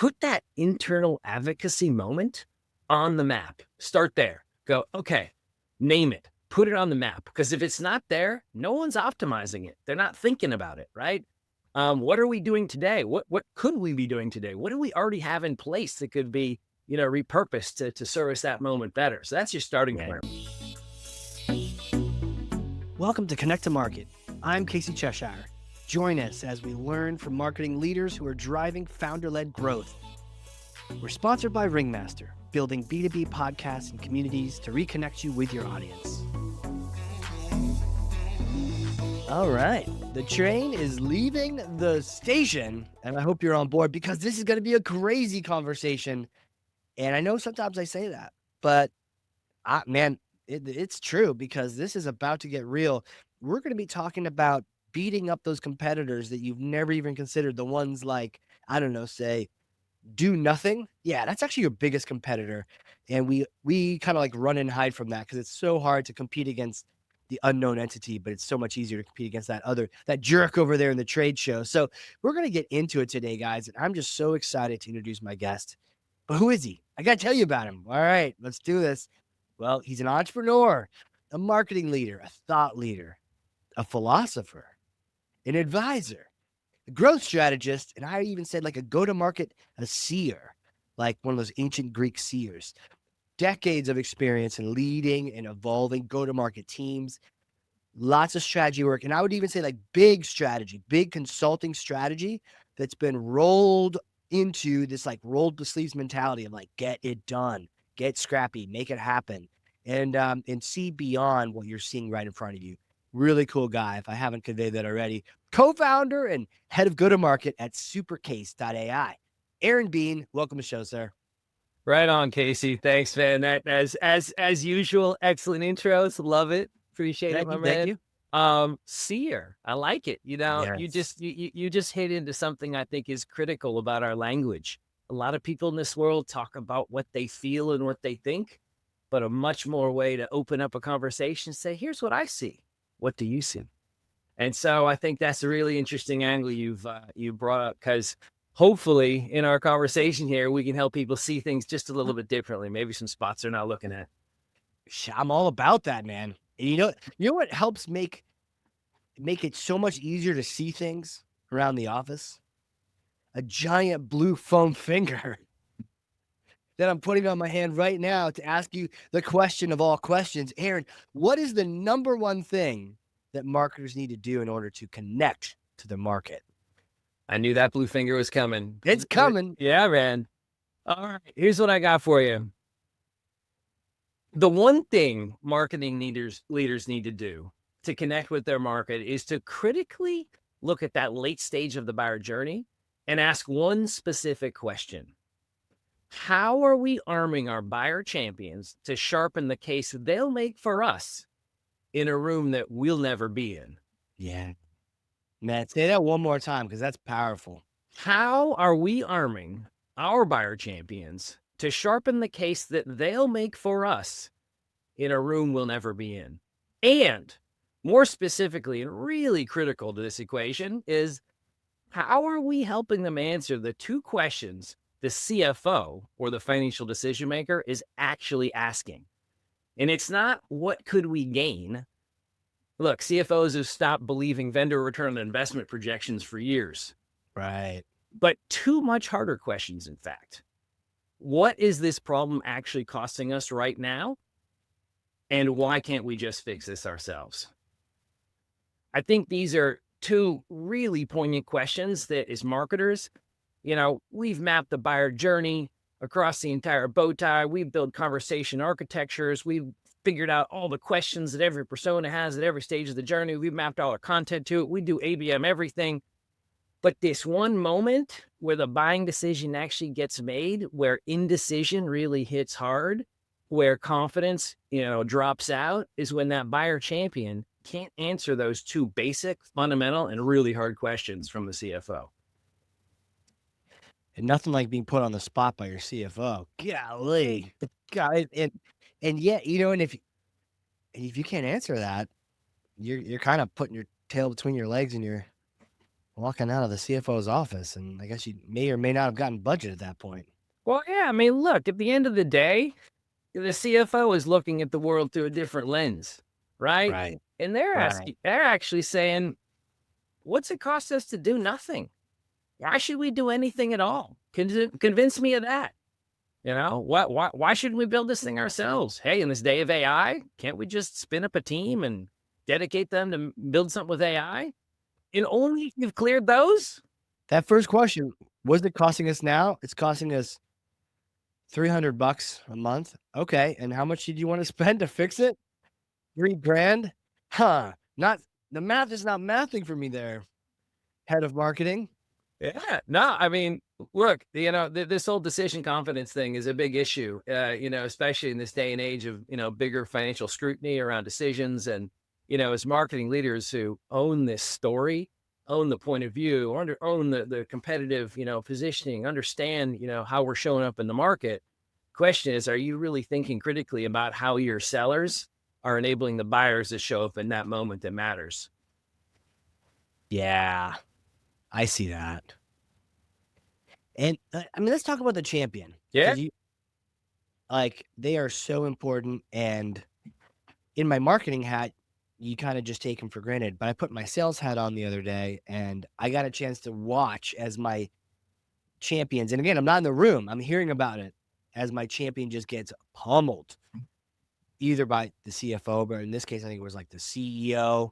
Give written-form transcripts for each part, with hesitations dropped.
put that internal advocacy moment on the map. Start there. Go, okay, name it, put it on the map. Because if it's not there, no one's optimizing it. They're not thinking about it, right? What are we doing today? What could we be doing today? What do we already have in place that could be, repurposed to service that moment better? So that's your starting point. Welcome to Connect to Market. I'm Casey Cheshire. Join us as we learn from marketing leaders who are driving founder-led growth. We're sponsored by Ringmaster, building B2B podcasts and communities to reconnect you with your audience. All right, the train is leaving the station, and I hope you're on board because this is going to be a crazy conversation. And I know sometimes I say that, but it's true because this is about to get real. We're going to be talking about beating up those competitors that you've never even considered, the ones like, say, do nothing. Yeah, that's actually your biggest competitor. And we kind of like run and hide from that because it's so hard to compete against the unknown entity, but it's so much easier to compete against that jerk over there in the trade show. So we're going to get into it today, guys. And I'm just so excited to introduce my guest. But who is he? I got to tell you about him. All right, let's do this. Well, he's an entrepreneur, a marketing leader, a thought leader, a philosopher, an advisor, a growth strategist, and I even said like a go-to-market, a seer, like one of those ancient Greek seers. Decades of experience in leading and evolving go-to-market teams, lots of strategy work, and I would even say like big strategy, big consulting strategy that's been rolled into this like rolled the sleeves mentality of like get it done, get scrappy, make it happen, and see beyond what you're seeing right in front of you. Really cool guy, if I haven't conveyed that already. Co-founder and head of go-to-market at Supercase.ai. Aaron Bean, welcome to the show, sir. Right on, Casey. Thanks, man. That as usual, excellent intros. Love it. Appreciate it, my man. Thank you. Seer. I like it. Yes. You just hit into something I think is critical about our language. A lot of people in this world talk about what they feel and what they think, but a much more way to open up a conversation, say, here's what I see. What do you see? And so I think that's a really interesting angle you brought up, because hopefully in our conversation here, we can help people see things just a little bit differently. Maybe some spots they're not looking at. I'm all about that, man. And you know what helps make it so much easier to see things around the office? A giant blue foam finger that I'm putting on my hand right now to ask you the question of all questions. Aaron, what is the number one thing that marketers need to do in order to connect to the market? I knew that blue finger was coming. It's coming. Yeah, man. All right. Here's what I got for you. The one thing marketing leaders need to do to connect with their market is to critically look at that late stage of the buyer journey and ask one specific question. How are we arming our buyer champions to sharpen the case they'll make for us in a room that we'll never be in? Yeah. Man, say that one more time because that's powerful. How are we arming our buyer champions to sharpen the case that they'll make for us in a room we'll never be in? And more specifically, and really critical to this equation, is how are we helping them answer the two questions the CFO, or the financial decision maker, is actually asking? And it's not what could we gain. Look, CFOs have stopped believing vendor return on investment projections for years. Right. But two much harder questions, in fact. What is this problem actually costing us right now? And why can't we just fix this ourselves? I think these are two really poignant questions that, as marketers, we've mapped the buyer journey across the entire bow tie. We've built conversation architectures. We've figured out all the questions that every persona has at every stage of the journey. We've mapped all our content to it. We do ABM everything. But this one moment where the buying decision actually gets made, where indecision really hits hard, where confidence, drops out, is when that buyer champion can't answer those two basic, fundamental, and really hard questions from the CFO. And nothing like being put on the spot by your CFO. Golly. God, and yet, and if you can't answer that, you're kind of putting your tail between your legs and you're walking out of the CFO's office, and I guess you may or may not have gotten budget at that point. Well, yeah, I mean, look, at the end of the day, the CFO is looking at the world through a different lens, right? Right. And Right. they're actually saying, what's it cost us to do nothing? Why should we do anything at all? Convince me of that. Why shouldn't we build this thing ourselves? Hey, in this day of AI, can't we just spin up a team and dedicate them to build something with AI? And only if you've cleared those. That first question, what's it costing us now? It's costing us $300 a month. Okay. And how much did you want to spend to fix it? 3 grand? Huh. Not the math is not mathing for me there, head of marketing. Yeah, no, I mean, look, this whole decision confidence thing is a big issue, especially in this day and age of, bigger financial scrutiny around decisions. And, as marketing leaders who own this story, own the point of view, or own the competitive, positioning, understand, how we're showing up in the market. Question is, are you really thinking critically about how your sellers are enabling the buyers to show up in that moment that matters? Yeah, I see that. And I mean, let's talk about the champion. Yeah. Because they are so important. And in my marketing hat, you kind of just take them for granted. But I put my sales hat on the other day, and I got a chance to watch as my champions. And again, I'm not in the room. I'm hearing about it as my champion just gets pummeled, either by the CFO, but in this case, I think it was like the CEO.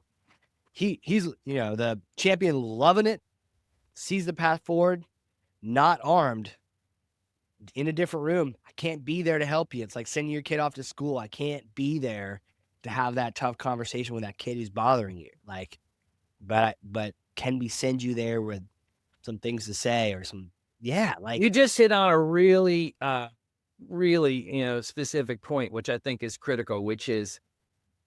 He's the champion, loving it, sees the path forward, not armed, in a different room. I can't be there to help you. It's like sending your kid off to school. I can't be there to have that tough conversation with that kid who's bothering you. But can we send you there with some things to say or some, You just hit on a really, really, specific point, which I think is critical, which is,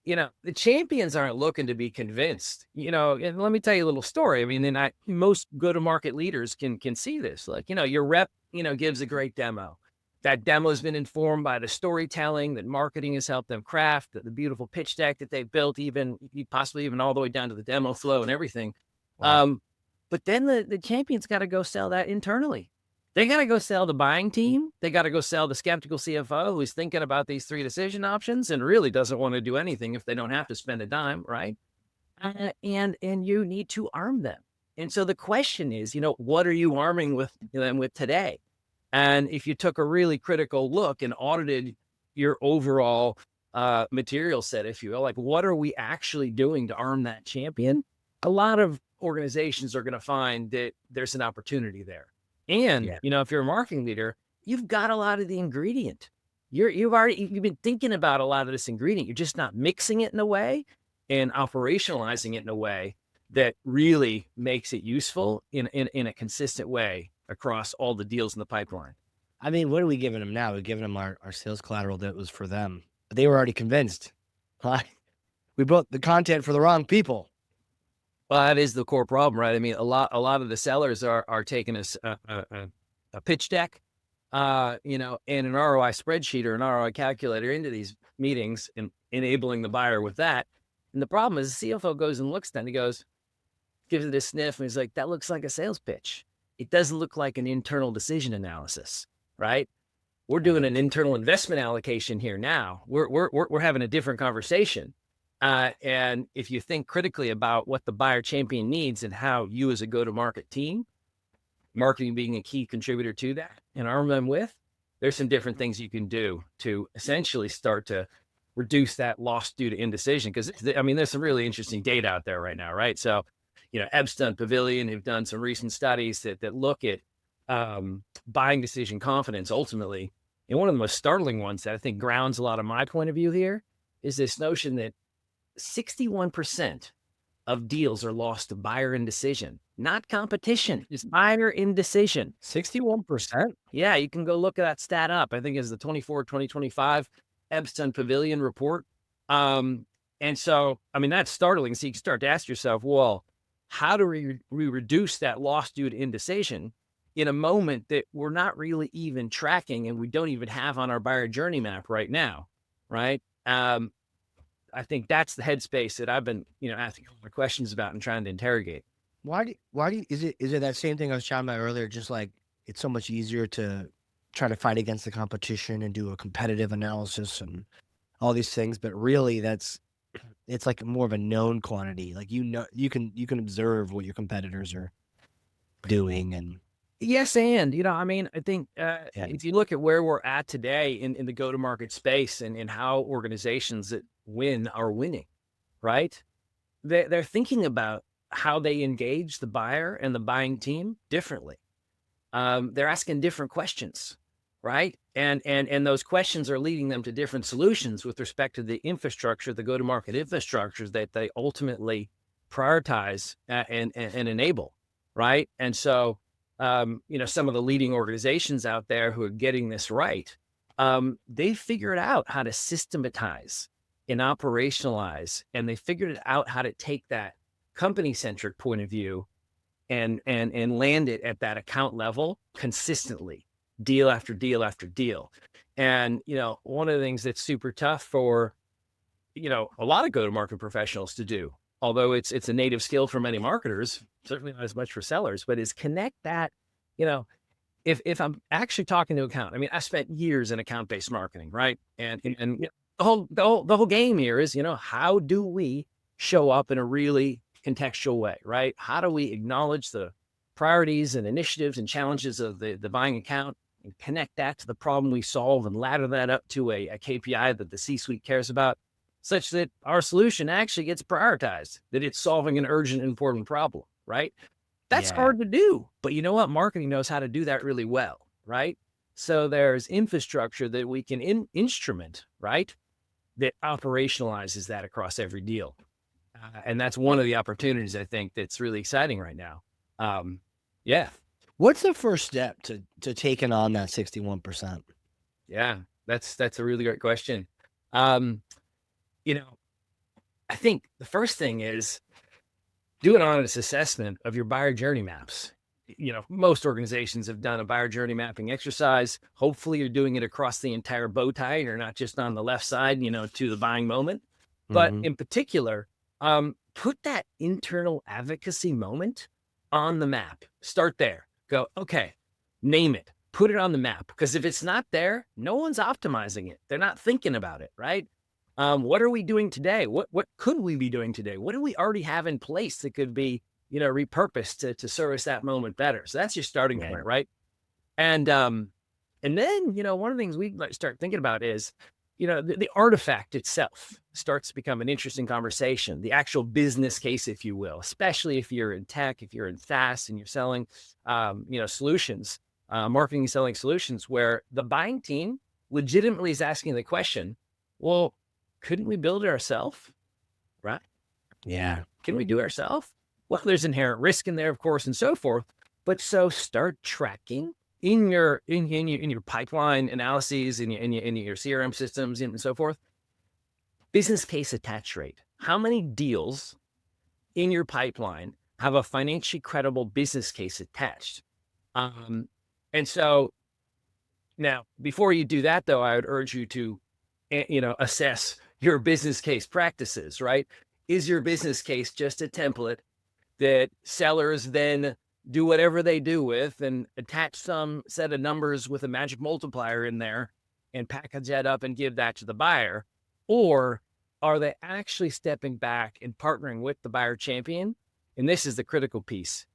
the champions aren't looking to be convinced, and let me tell you a little story. I mean, and most go-to-market leaders can see this. Like, your rep, gives a great demo. That demo has been informed by the storytelling that marketing has helped them craft, the beautiful pitch deck that they built, possibly even all the way down to the demo flow and everything. wow. But then the champions got to go sell that internally. They got to go sell the buying team. They got to go sell the skeptical CFO who's thinking about these 3 decision options and really doesn't want to do anything if they don't have to spend a dime, right? And you need to arm them. And so the question is, what are you arming them with today? And if you took a really critical look and audited your overall material set, if you will, like what are we actually doing to arm that champion? A lot of organizations are going to find that there's an opportunity there. And, if you're a marketing leader, you've got a lot of the ingredient. You've been thinking about a lot of this ingredient. You're just not mixing it in a way and operationalizing it in a way that really makes it useful in a consistent way across all the deals in the pipeline. I mean, what are we giving them now? We're giving them our sales collateral that was for them. But they were already convinced. We built the content for the wrong people. Well, that is the core problem, right? I mean, a lot of the sellers are taking a pitch deck, and an ROI spreadsheet or an ROI calculator into these meetings and enabling the buyer with that. And the problem is the CFO goes and looks at it and he goes, gives it a sniff and he's like, that looks like a sales pitch. It doesn't look like an internal decision analysis, right? We're doing an internal investment allocation here now. We're having a different conversation. And if you think critically about what the buyer champion needs and how you as a go-to-market team, marketing being a key contributor to that and arm them with, there's some different things you can do to essentially start to reduce that loss due to indecision. Because, I mean, there's some really interesting data out there right now, right? So, Epstein Pavilion have done some recent studies that look at buying decision confidence ultimately. And one of the most startling ones that I think grounds a lot of my point of view here is this notion that 61% of deals are lost to buyer indecision, not competition. It's buyer indecision. 61%? Yeah, you can go look at that stat up. I think it's the 2025 Epstein Pavilion report. And so, I mean, that's startling. So you can start to ask yourself, well, how do we reduce that loss due to indecision in a moment that we're not really even tracking and we don't even have on our buyer journey map right now, right? I think that's the headspace that I've been, asking all my questions about and trying to interrogate. Is it that same thing I was chatting about earlier? Just like it's so much easier to try to fight against the competition and do a competitive analysis and all these things, but really it's like more of a known quantity. Like you can observe what your competitors are doing and Yes, and I mean, I think yeah. if you look at where we're at today in the go-to-market space and how organizations that win are winning, right? They're thinking about how they engage the buyer and the buying team differently. They're asking different questions, right? And those questions are leading them to different solutions with respect to the infrastructure, the go-to-market infrastructures that they ultimately prioritize and enable, right? And so, some of the leading organizations out there who are getting this right, they figured out how to systematize and operationalize, and they figured out how to take that company-centric point of view and land it at that account level consistently, deal after deal after deal. And one of the things that's super tough for a lot of go-to-market professionals to do, although it's a native skill for many marketers, certainly not as much for sellers, but is connect that. you know if I'm actually talking to account, I mean, I spent years in account-based marketing, right? And the whole game here is, how do we show up in a really contextual way, right? How do we acknowledge the priorities and initiatives and challenges of the buying account and connect that to the problem we solve and ladder that up to a KPI that the C-suite cares about, such that our solution actually gets prioritized, that it's solving an urgent, important problem, right? That's Yeah. hard to do, but you know what? Marketing knows how to do that really well, right? So there's infrastructure that we can instrument, right? That operationalizes that across every deal. And that's one of the opportunities I think that's really exciting right now. Yeah, What's the first step to taking on that 61%? yeah, that's a really great question. Um, you know, I think the first thing is do an honest assessment of your buyer journey maps. Most organizations have done a buyer journey mapping exercise. Hopefully you're doing it across the entire bow tie. You're not just on the left side, to the buying moment. But Mhm. in particular, put that internal advocacy moment on the map. Start there. Go, okay, name it, put it on the map. Because if it's not there, no one's optimizing it. They're not thinking about it, right? What are we doing today? What could we be doing today? What do we already have in place that could be, repurposed to service that moment better? So that's your starting Yeah. point, right? And then, one of the things we start thinking about is, the artifact itself starts to become an interesting conversation, the actual business case, if you will, especially if you're in tech, if you're in SaaS and you're selling, solutions, marketing and selling solutions where the buying team legitimately is asking the question, well, couldn't we build it ourselves? Right? Yeah. Can we do it ourselves? Well, there's inherent risk in there, of course, and so forth. But so start tracking in your pipeline analyses, in your CRM systems and so forth, business case attach rate. How many deals in your pipeline have a financially credible business case attached? And so now, before you do that, though, I would urge you to, assess your business case practices, right? Is your business case just a template that sellers then do whatever they do with and attach some set of numbers with a magic multiplier in there and package that up and give that to the buyer? Or are they actually stepping back and partnering with the buyer champion? And this is the critical piece,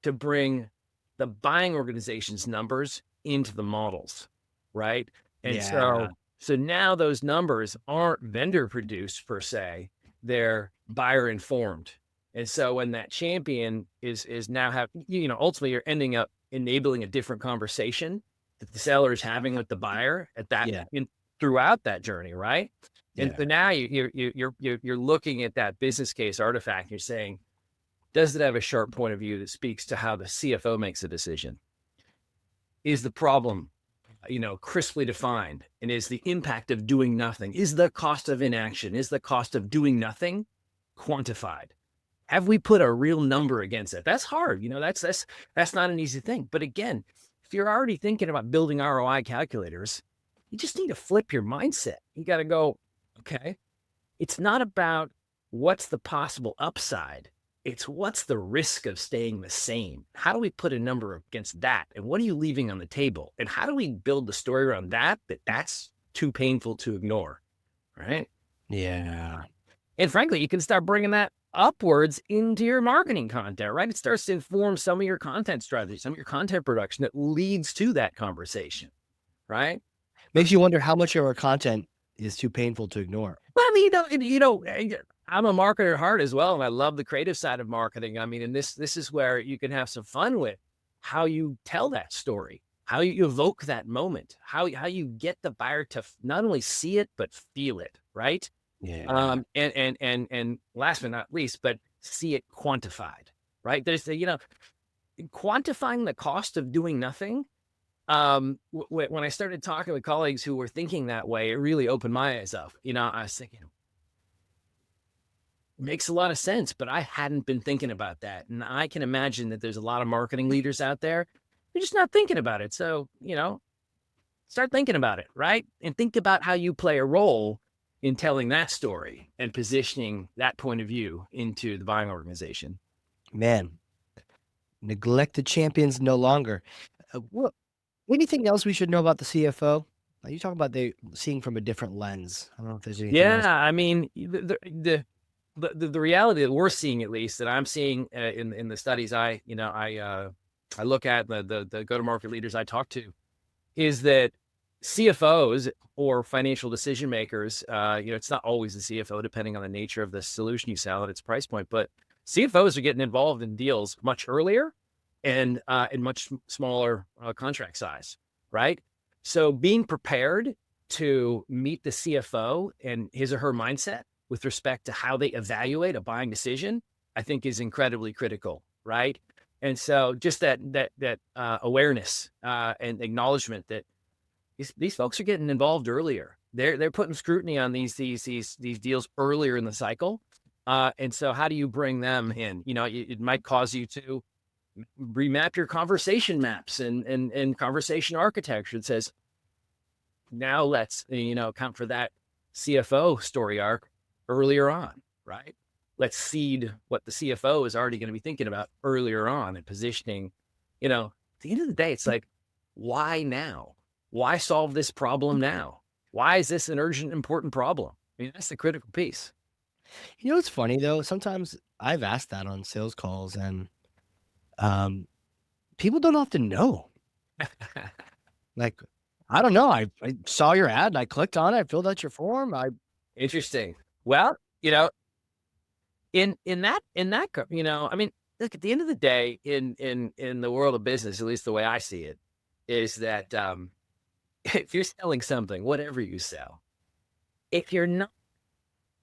to bring the buying organization's numbers into the models, right? And Yeah. so now those numbers aren't vendor produced per se, they're buyer informed. And so when that champion is now ultimately you're ending up enabling a different conversation that the seller is having with the buyer at that Yeah. throughout that journey, right? And Yeah. so now you're looking at that business case artifact. You're saying, does it have a sharp point of view that speaks to how the CFO makes a decision? Is the problem, crisply defined? And is the impact of doing nothing? Is the cost of inaction? Is the cost of doing nothing quantified? Have we put a real number against it? That's hard. That's not an easy thing. But again, if you're already thinking about building ROI calculators, you just need to flip your mindset. You got to go, okay, it's not about what's the possible upside. It's what's the risk of staying the same? How do we put a number against that? And what are you leaving on the table? And how do we build the story around that's too painful to ignore, right? Yeah. And frankly, you can start bringing that upwards into your marketing content, right? It starts to inform some of your content strategy, some of your content production that leads to that conversation, right? Makes you wonder how much of our content is too painful to ignore. Well, I mean, I'm a marketer at heart as well, and I love the creative side of marketing. I mean, and this is where you can have some fun with how you tell that story, how you evoke that moment, how you get the buyer to not only see it but feel it, right? Yeah. And last but not least, but see it quantified, right? There's quantifying the cost of doing nothing. When I started talking with colleagues who were thinking that way, it really opened my eyes up. I was thinking, makes a lot of sense, but I hadn't been thinking about that. And I can imagine that there's a lot of marketing leaders out there who are just not thinking about it. So, start thinking about it, right? And think about how you play a role in telling that story and positioning that point of view into the buying organization. Man, neglected champions no longer. What anything else we should know about the CFO? You talk about they seeing from a different lens. I don't know if there's anything else. Yeah, I mean, the reality that we're seeing, at least that I'm seeing in the studies I look at, the go-to-market leaders I talk to, is that CFOs or financial decision makers, it's not always the CFO, depending on the nature of the solution you sell at its price point, but CFOs are getting involved in deals much earlier and in much smaller contract size, right? So being prepared to meet the CFO and his or her mindset with respect to how they evaluate a buying decision, I think is incredibly critical, right? And so just that awareness and acknowledgement that these folks are getting involved earlier. They're putting scrutiny on these deals earlier in the cycle. And so how do you bring them in? It might cause you to remap your conversation maps and conversation architecture. It says, now let's, account for that CFO story arc earlier on, right? Let's seed what the CFO is already going to be thinking about earlier on and positioning. At the end of the day, it's like, why now? Why solve this problem now? Why is this an urgent, important problem? I mean, that's the critical piece. You know what's funny though? Sometimes I've asked that on sales calls, and people don't often know. Like, I don't know. I saw your ad and I clicked on it. I filled out your form. Interesting. Well, in that, I mean, look, at the end of the day, in the world of business, at least the way I see it, is that if you're selling something, whatever you sell, if you're not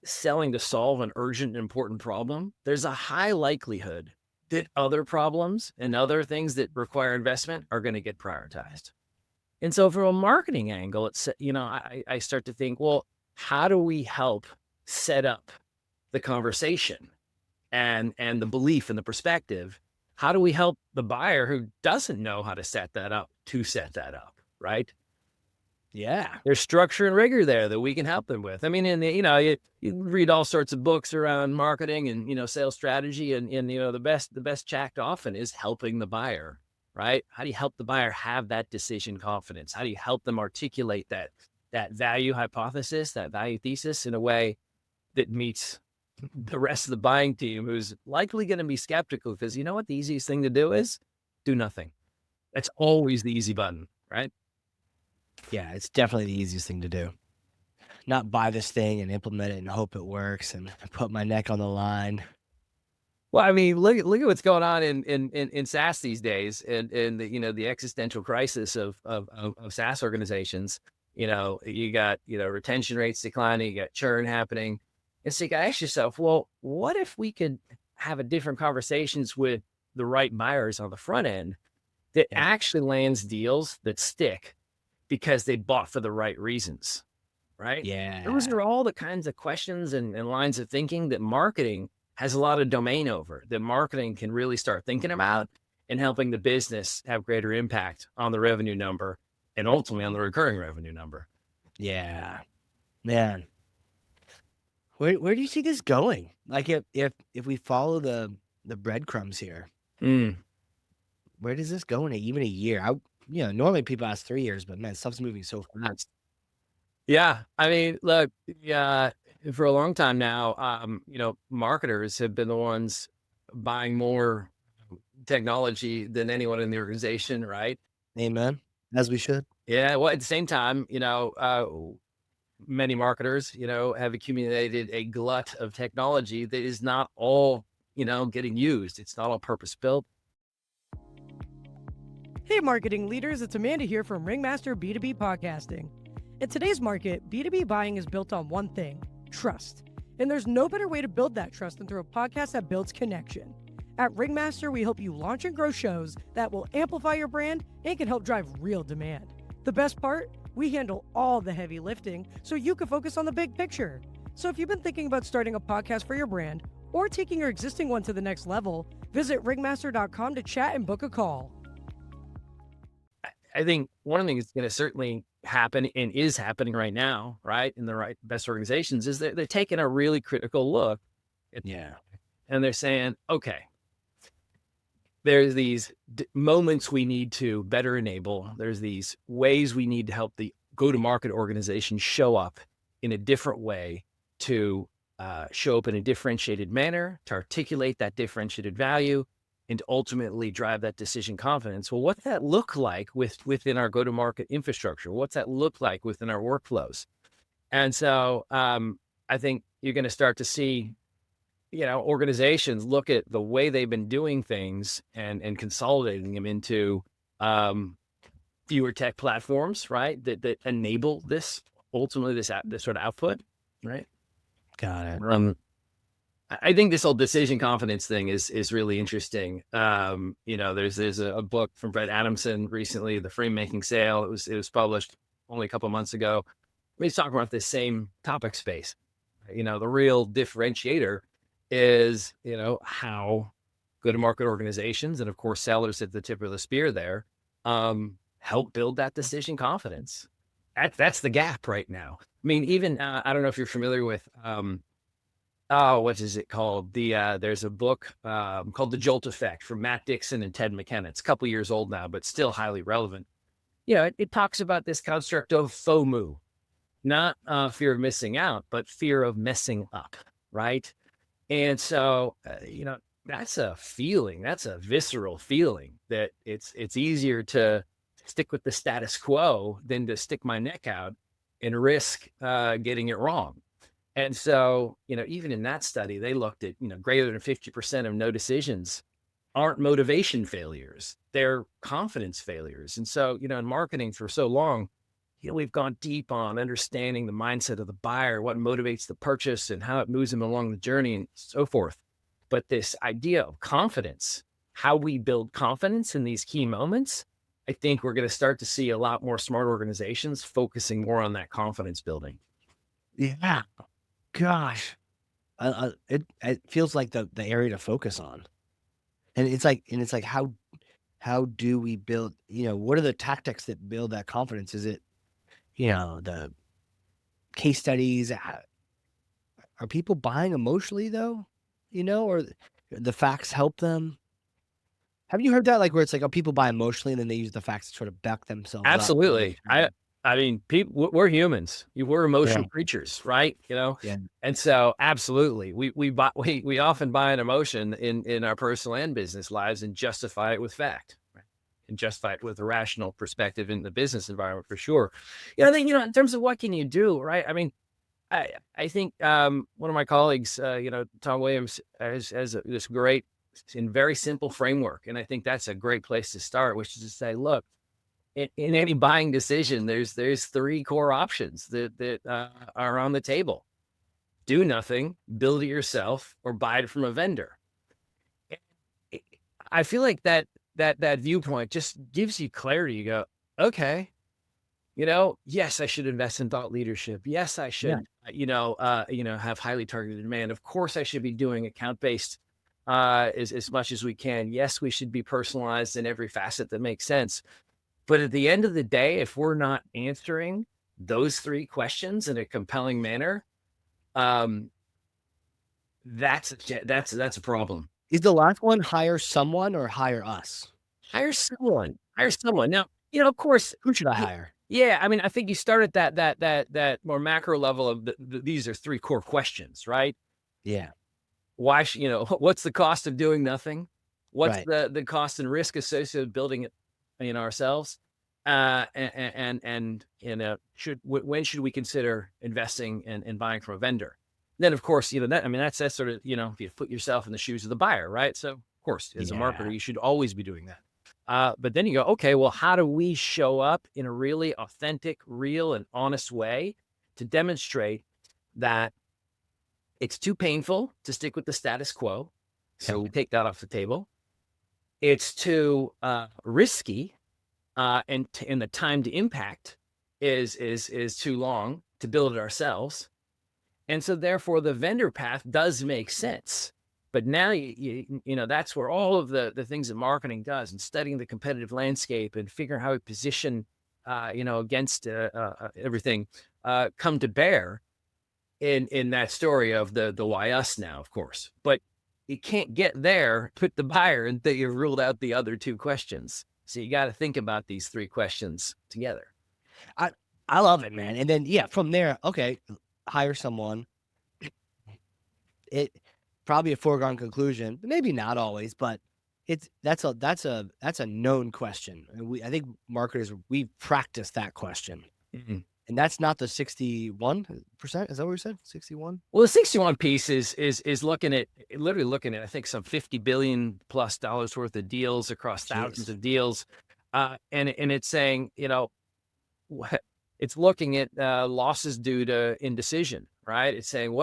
selling to solve an urgent, important problem, there's a high likelihood that other problems and other things that require investment are going to get prioritized. And so from a marketing angle, it's, I start to think, well, how do we help set up the conversation and the belief and the perspective? How do we help the buyer who doesn't know how to set that up, right? Yeah. There's structure and rigor there that we can help them with. I mean, you read all sorts of books around marketing and, sales strategy, and the best check often is helping the buyer, right? How do you help the buyer have that decision confidence? How do you help them articulate that value hypothesis, that value thesis in a way that meets the rest of the buying team, who's likely going to be skeptical? Because you know what the easiest thing to do is? Do nothing. That's always the easy button, right? Yeah, it's definitely the easiest thing to do. Not buy this thing and implement it and hope it works and put my neck on the line. Well, I mean, look at what's going on in SaaS these days, and the existential crisis of SaaS organizations. You got retention rates declining, you got churn happening, and so you got to ask yourself, well, what if we could have a different conversations with the right buyers on the front end that actually lands deals that stick because they bought for the right reasons, right? Yeah. Those are all the kinds of questions and lines of thinking that marketing has a lot of domain over, that marketing can really start thinking about and helping the business have greater impact on the revenue number and ultimately on the recurring revenue number. Yeah. Man. Where do you see this going? Like if we follow the the breadcrumbs here. Mm. Where does this go in even a year? Normally people ask 3 years, but man, stuff's moving so fast. Yeah. I mean, look, yeah, for a long time now, marketers have been the ones buying more technology than anyone in the organization, right? Amen. As we should. Yeah. Well, at the same time, many marketers, have accumulated a glut of technology that is not all, getting used. It's not all purpose built. Hey, marketing leaders, it's Amanda here from Ringmaster B2B Podcasting. In today's market, B2B buying is built on one thing: trust. And there's no better way to build that trust than through a podcast that builds connection. At Ringmaster, we help you launch and grow shows that will amplify your brand and can help drive real demand. The best part? We handle all the heavy lifting so you can focus on the big picture. So if you've been thinking about starting a podcast for your brand or taking your existing one to the next level, visit ringmaster.com to chat and book a call. I think one of the things that's going to certainly happen and is happening right now, right, in the best organizations, is they're taking a really critical look and they're saying, okay, there's these moments we need to better enable. There's these ways we need to help the go-to-market organization show up in a different way, to show up in a differentiated manner, to articulate that differentiated value, and ultimately drive that decision confidence. Well, what's that look like within our go-to-market infrastructure? What's that look like within our workflows? And so I think you're going to start to see, organizations look at the way they've been doing things and consolidating them into fewer tech platforms, right? That enable this, ultimately this sort of output, right? Got it. I think this whole decision confidence thing is really interesting. There's a book from Brett Adamson recently, The Frame Making Sale. It was published only a couple of months ago. He's talking about this same topic space. The real differentiator is, how go-to-market organizations, and of course sellers at the tip of the spear there, help build that decision confidence. That's the gap right now. I mean, even I don't know if you're familiar with what is it called? There's a book called The Jolt Effect from Matt Dixon and Ted McKenna. It's a couple years old now, but still highly relevant. It talks about this construct of FOMO, not fear of missing out, but fear of messing up, right? And so, that's a feeling, that's a visceral feeling, that it's easier to stick with the status quo than to stick my neck out and risk getting it wrong. And so, even in that study, they looked at, greater than 50% of no decisions aren't motivation failures, they're confidence failures. And so, in marketing for so long, we've gone deep on understanding the mindset of the buyer, what motivates the purchase and how it moves them along the journey and so forth. But this idea of confidence, how we build confidence in these key moments, I think we're going to start to see a lot more smart organizations focusing more on that confidence building. Yeah. Gosh, it feels like the area to focus on, and it's like how do we build? What are the tactics that build that confidence? Is it the case studies? Are people buying emotionally though? Or the facts help them? Have you heard that, like, where it's like, people buy emotionally and then they use the facts to sort of back themselves up? Absolutely. I mean, we're humans. We're emotional creatures, right? Yeah. And so absolutely, we often buy an emotion in our personal and business lives and justify it with fact, right? And justify it with a rational perspective in the business environment for sure. I think, in terms of what can you do, right? I mean, I think one of my colleagues, Tom Williams, has this great and very simple framework. And I think that's a great place to start, which is to say, look, in any buying decision, there's three core options that are on the table: do nothing, build it yourself, or buy it from a vendor. I feel like that viewpoint just gives you clarity. You go, okay, yes, I should invest in thought leadership. Yes, I should, have highly targeted demand. Of course, I should be doing account-based as much as we can. Yes, we should be personalized in every facet that makes sense. But at the end of the day, if we're not answering those three questions in a compelling manner, that's a problem. Is the last one hire someone or hire us? Hire someone. Hire someone. Now, of course, Who should I hire? yeah. I mean, I think you start at that more macro level of these are three core questions, right? Yeah. Why what's the cost of doing nothing? What's Right. the cost and risk associated with building it, ourselves? And when should we consider investing and buying from a vendor? Then, of course, that's sort of, if you put yourself in the shoes of the buyer, right? So, of course, as a marketer, you should always be doing that. But then you go, okay, well, how do we show up in a really authentic, real, and honest way to demonstrate that it's too painful to stick with the status quo? So we take that off the table. It's too risky, and the time to impact is too long to build it ourselves. And so therefore the vendor path does make sense. But now that's where all of the things that marketing does, and studying the competitive landscape and figuring how we position against everything come to bear in that story of the why us now, of course. But you can't get there, put the buyer until you've ruled out the other two questions. So you got to think about these three questions together. I love it, man. And then, from there, okay, hire someone. It probably a foregone conclusion, maybe not always, but that's a known question. And I think marketers, we've practiced that question. Mm-hmm. And that's not the 61%. Is that what we said? 61? Well, the 61 piece is literally looking at, I think, some $50 billion plus worth of deals across thousands of deals. And it's saying, it's looking at losses due to indecision, right? It's saying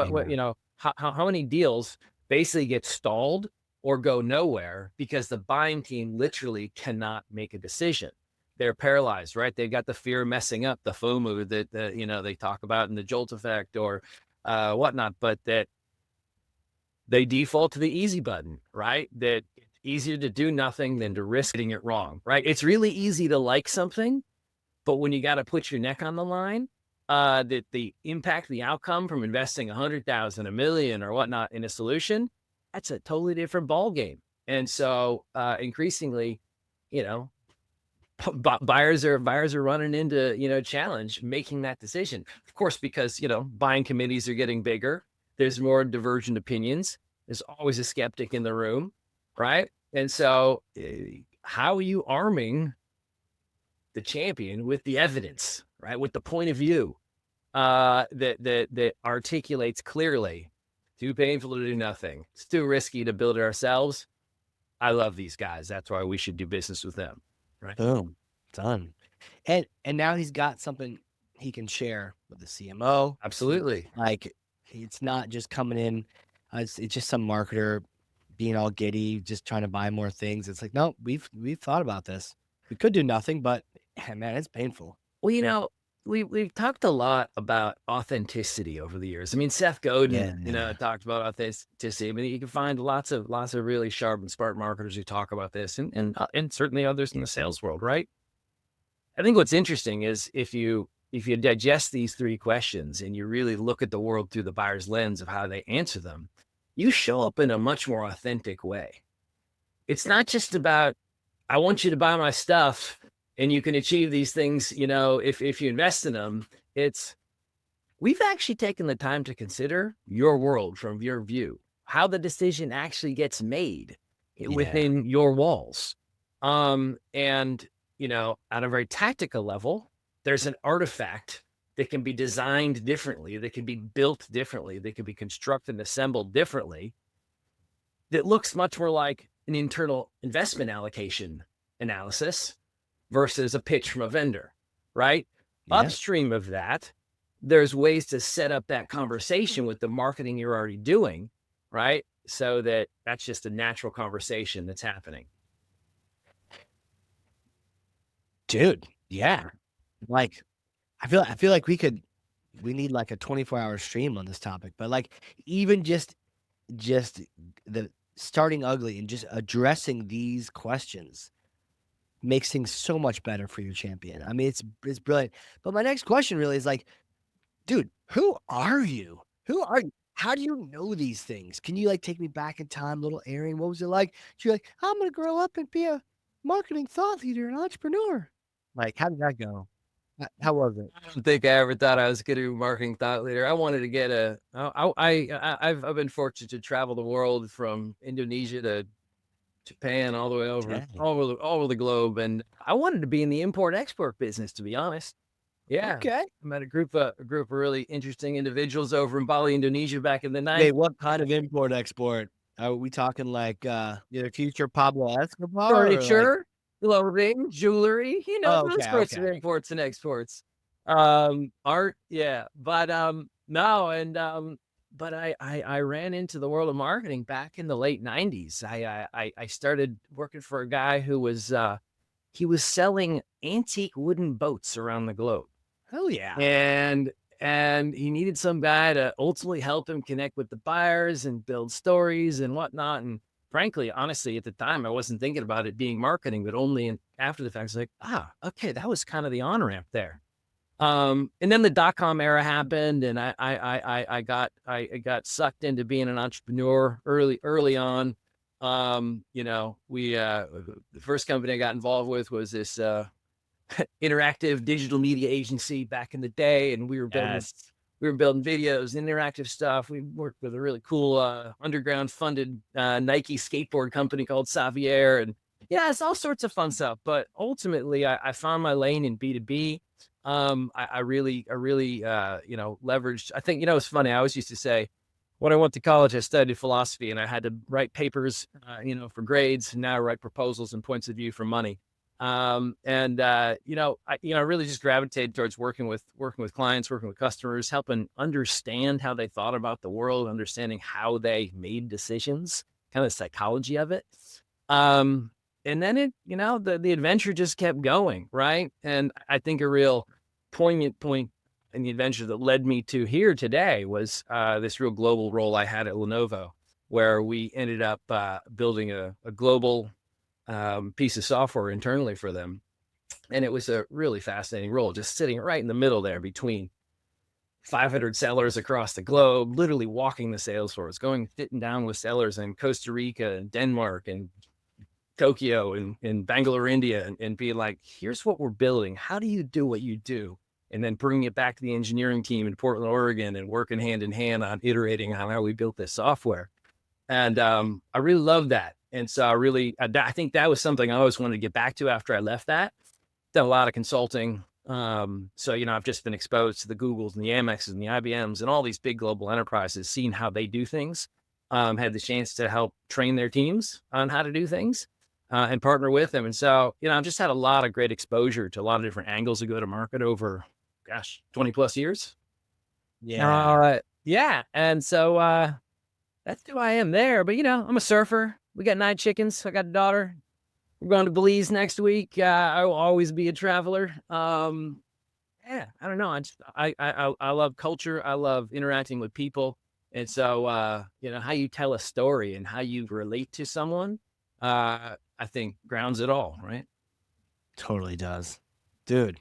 how many deals basically get stalled or go nowhere because the buying team literally cannot make a decision. They're paralyzed, right? They've got the fear of messing up, the FOMO that they talk about in the jolt effect or whatnot, but that they default to the easy button, right? That it's easier to do nothing than to risk getting it wrong, right? It's really easy to like something, but when you got to put your neck on the line, that the impact, the outcome from investing 100,000, $1 million or whatnot in a solution, that's a totally different ball game. And so increasingly, buyers are running into, challenge making that decision, of course, because, buying committees are getting bigger. There's more divergent opinions. There's always a skeptic in the room, right? And so how are you arming the champion with the evidence, right? With the point of view that articulates clearly, too painful to do nothing. It's too risky to build it ourselves. I love these guys. That's why we should do business with them. Right. Boom. Done. And now he's got something he can share with the CMO. Absolutely. Like, it's not just coming in. It's just some marketer being all giddy, just trying to buy more things. It's like, no, we've thought about this. We could do nothing, but man, it's painful. Well, we've talked a lot about authenticity over the years. I mean, Seth Godin, talked about authenticity. I mean, you can find lots of really sharp and smart marketers who talk about this, and certainly others in the sales world, right? I think what's interesting is if you digest these three questions and you really look at the world through the buyer's lens of how they answer them, you show up in a much more authentic way. It's not just about, I want you to buy my stuff and you can achieve these things, if you invest in them. It's, we've actually taken the time to consider your world from your view, how the decision actually gets made within your walls. And, at a very tactical level, there's an artifact that can be designed differently, that can be built differently, that can be constructed and assembled differently, that looks much more like an internal investment allocation analysis versus a pitch from a vendor, right? Yeah. Upstream of that, there's ways to set up that conversation with the marketing you're already doing, right? So that's just a natural conversation that's happening. Dude, yeah. Like, I feel like we need like a 24-hour stream on this topic, but like even just the starting ugly and just addressing these questions makes things so much better for your champion. I mean, it's brilliant. But my next question really is like, dude, who are you? how do you know these things? Can you like take me back in time, little Aaron? What was it like? You're like, I'm gonna grow up and be a marketing thought leader and entrepreneur. Like, how did that go? How was it? I don't think I ever thought I was going to be a marketing thought leader. I wanted to get I've been fortunate to travel the world from Indonesia to Japan, all the way over, Dang. all over the globe. And I wanted to be in the import export business, to be honest. Yeah. Okay. I met a group of really interesting individuals over in Bali, Indonesia back in the 90s. Wait, what kind of import export? Are we talking like either future Pablo Escobar or like, Furniture, clothing, jewelry, oh, those okay, sorts of okay. imports and exports. Art, yeah. But no, and but I ran into the world of marketing back in the late 90s. I started working for a guy who was he was selling antique wooden boats around the globe. Hell yeah. And he needed some guy to ultimately help him connect with the buyers and build stories and whatnot. And frankly, honestly, at the time, I wasn't thinking about it being marketing, but only after the fact, it's like, okay, that was kind of the on-ramp there. And then the dot-com era happened, and I got sucked into being an entrepreneur early on. The first company I got involved with was this interactive digital media agency back in the day, and we were building videos, interactive stuff. We worked with a really cool underground funded Nike skateboard company called Xavier, and it's all sorts of fun stuff. But ultimately, I found my lane in B2B. I really leveraged. I think it's funny. I always used to say, when I went to college, I studied philosophy, and I had to write papers, for grades. And now I write proposals and points of view for money. I really just gravitated towards working with clients, working with customers, helping understand how they thought about the world, understanding how they made decisions, kind of the psychology of it. And then the adventure just kept going, right? And I think a real poignant point in the adventure that led me to here today was this real global role I had at Lenovo, where we ended up building a global piece of software internally for them. And it was a really fascinating role, just sitting right in the middle there between 500 sellers across the globe, literally walking the sales floors, sitting down with sellers in Costa Rica and Denmark and Tokyo and Bangalore, India, and being like, here's what we're building. How do you do what you do? And then bringing it back to the engineering team in Portland, Oregon, and working hand in hand on iterating on how we built this software. And I really love that. And so I think that was something I always wanted to get back to after I left that. Done a lot of consulting. I've just been exposed to the Googles and the Amexes and the IBMs and all these big global enterprises, seeing how they do things. Had the chance to help train their teams on how to do things and partner with them. And so, I've just had a lot of great exposure to a lot of different angles of go-to-market over, 20 plus years. Yeah. And so that's who I am there. But, I'm a surfer. We got 9 chickens. I got a daughter. We're going to Belize next week. I will always be a traveler. I don't know. I love culture. I love interacting with people. And so, how you tell a story and how you relate to someone, I think grounds it all, right? Totally does, dude.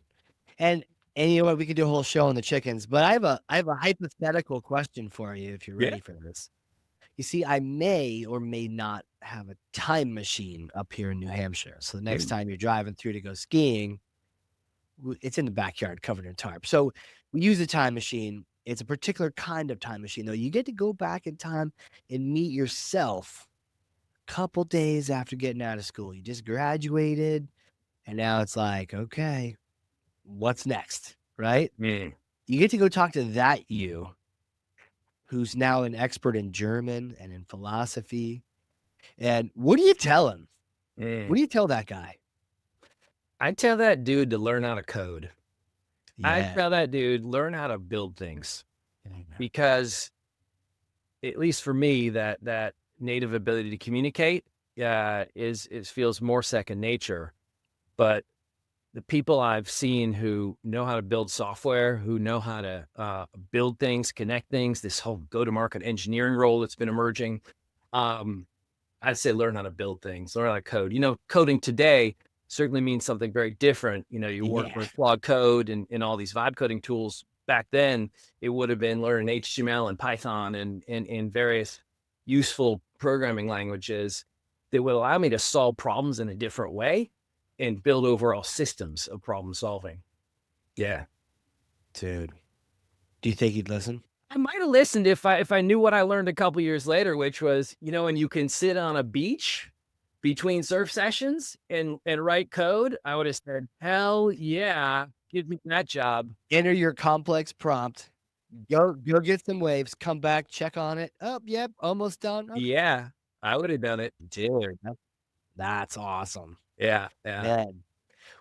And you know what? We could do a whole show on the chickens, but I have a hypothetical question for you if you're ready for this. You see, I may or may not have a time machine up here in New Hampshire. So the next time you're driving through to go skiing, it's in the backyard covered in tarp. So we use a time machine. It's a particular kind of time machine, though. You get to go back in time and meet yourself a couple days after getting out of school. You just graduated, and now it's like, okay, what's next, right? Mm. You get to go talk to that you, who's now an expert in German and in philosophy. And what do you tell him? What do you tell that guy? I tell that dude to learn how to code. I Yeah. tell that dude, learn how to build things. Because at least for me, that native ability to communicate feels more second nature. But the people I've seen who know how to build software, who know how to build things, connect things, this whole go-to-market engineering role that's been emerging, I'd say learn how to build things, learn how to code. Coding today certainly means something very different. You work with Claude Code and all these vibe coding tools. back then it would have been learning HTML and Python and various useful programming languages that would allow me to solve problems in a different way and build overall systems of problem solving. Yeah. Dude, do you think he'd listen? I might have listened if I knew what I learned a couple years later, which was, when you can sit on a beach between surf sessions and write code, I would have said, hell yeah, give me that job. Enter your complex prompt. Go get some waves, come back, check on it. Oh, yep, almost done. Okay. Yeah, I would have done it. Dude, that's awesome. Yeah. Man.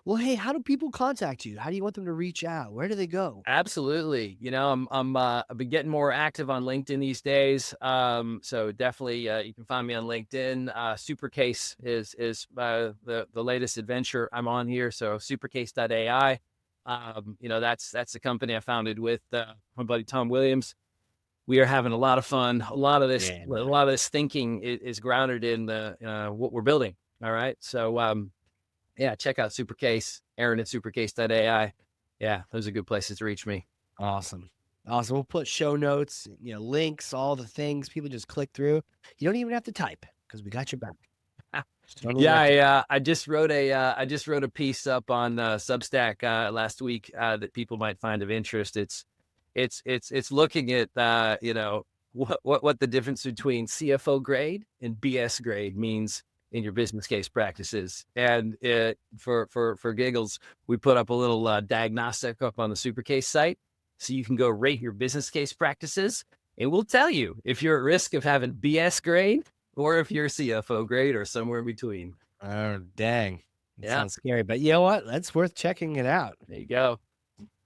Well, hey, how do people contact you? How do you want them to reach out? Where do they go? Absolutely. I've been getting more active on LinkedIn these days. So definitely, you can find me on LinkedIn. Supercase is the latest adventure I'm on here. So Supercase.ai. That's the company I founded with my buddy Tom Williams. We are having a lot of fun. A lot of this thinking is grounded in what we're building. All right. So yeah, check out Supercase, Aaron at Supercase.ai. Yeah, those are good places to reach me. Awesome. We'll put show notes, links, all the things. People just click through. You don't even have to type because we got your back. Yeah, I just wrote a piece up on Substack last week that people might find of interest. It's looking at what the difference between CFO grade and BS grade means in your business case practices. And for giggles, we put up a little diagnostic up on the Supercase site, so you can go rate your business case practices, and we'll tell you if you're at risk of having BS grade or if you're CFO grade or somewhere in between. Oh, dang. Yeah. Sounds scary, but you know what? That's worth checking it out. There you go.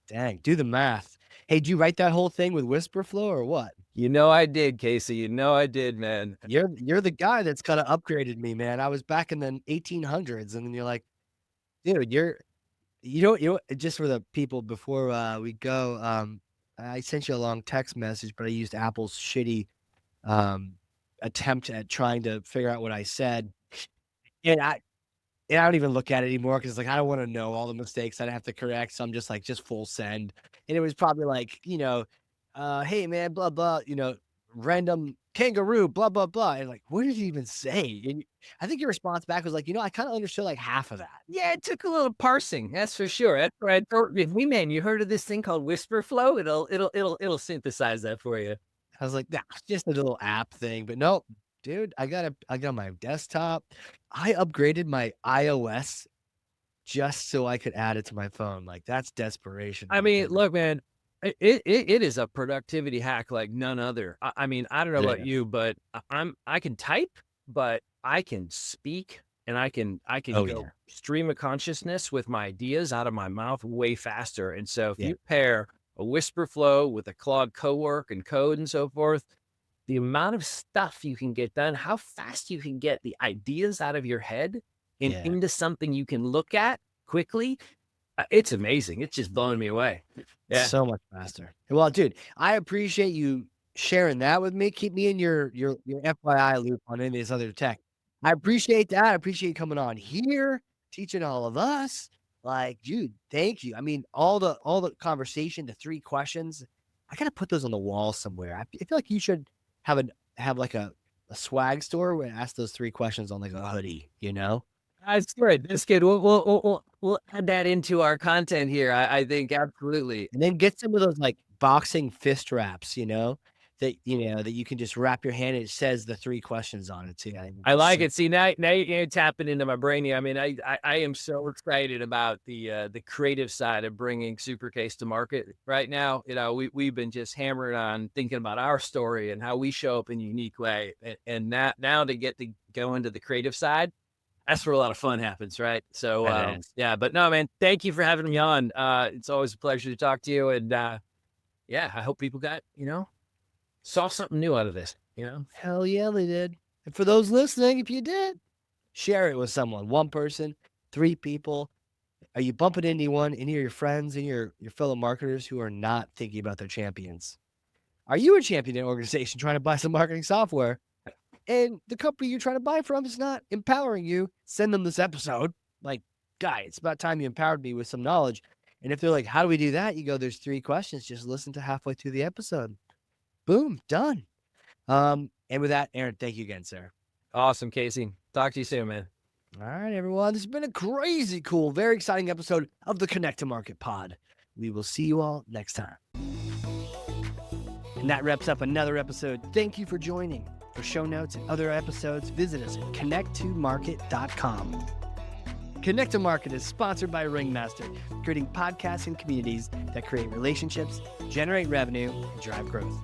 Dang, do the math. Hey, did you write that whole thing with WhisperFlow or what? I did, Casey. I did, man. You're the guy that's kind of upgraded me, man. I was back in the 1800s, and then you're like, dude, just for the people before we go, I sent you a long text message, but I used Apple's shitty attempt at trying to figure out what I said, and I don't even look at it anymore because I don't want to know all the mistakes I'd have to correct. So I'm just full send, and it was probably hey man, blah blah, random kangaroo, blah blah blah, and what did you even say? And I think your response back was I kind of understood half of that. Yeah, it took a little parsing, that's for sure. That's right. Hey man, you heard of this thing called WhisperFlow? It'll synthesize that for you. I was like, nah, it's just a little app thing, but nope, dude, I got my desktop. I upgraded my iOS just so I could add it to my phone. That's desperation. I mean, look, man, it is a productivity hack like none other. I mean, I don't know about you, but I can type, but I can speak, and I can go stream of consciousness with my ideas out of my mouth way faster. And so if you pair a WhisperFlow with a Claude Cowork and code and so forth, the amount of stuff you can get done, how fast you can get the ideas out of your head and into something you can look at quickly, it's amazing. It's just blowing me away. Yeah. So much faster. Well, dude, I appreciate you sharing that with me. Keep me in your FYI loop on any of this other tech. I appreciate that. I appreciate you coming on here, teaching all of us. Dude, thank you. I mean, all the conversation, the 3 questions, I gotta put those on the wall somewhere. I feel like you should have a swag store where I ask those 3 questions on a hoodie, That's good. That's good. We'll add that into our content here. I think absolutely. And then get some of those boxing fist wraps, that you can just wrap your hand and it says the 3 questions on it too. I like it. See, now you're tapping into my brain here. I mean, I am so excited about the creative side of bringing Supercase to market right now. We've been just hammering on thinking about our story and how we show up in a unique way. And now to get to go into the creative side, that's where a lot of fun happens, right? So, yeah, but no, man, thank you for having me on. It's always a pleasure to talk to you. And yeah, I hope people got, saw something new out of this, Hell yeah, they did. And for those listening, if you did, share it with someone, 1 person, 3 people. Are you bumping into any of your friends and your fellow marketers who are not thinking about their champions? Are you a champion in an organization trying to buy some marketing software, and the company you're trying to buy from is not empowering you? Send them this episode. Guy, it's about time you empowered me with some knowledge. And if they're like, how do we do that? You go, there's 3 questions. Just listen to halfway through the episode. Boom, done. And with that, Aaron, thank you again, sir. Awesome, Casey. Talk to you soon, man. All right, everyone. This has been a crazy cool, very exciting episode of the Connect to Market Pod. We will see you all next time. And that wraps up another episode. Thank you for joining. For show notes and other episodes, visit us at connecttomarket.com. Connect to Market is sponsored by Ringmaster, creating podcasts and communities that create relationships, generate revenue, and drive growth.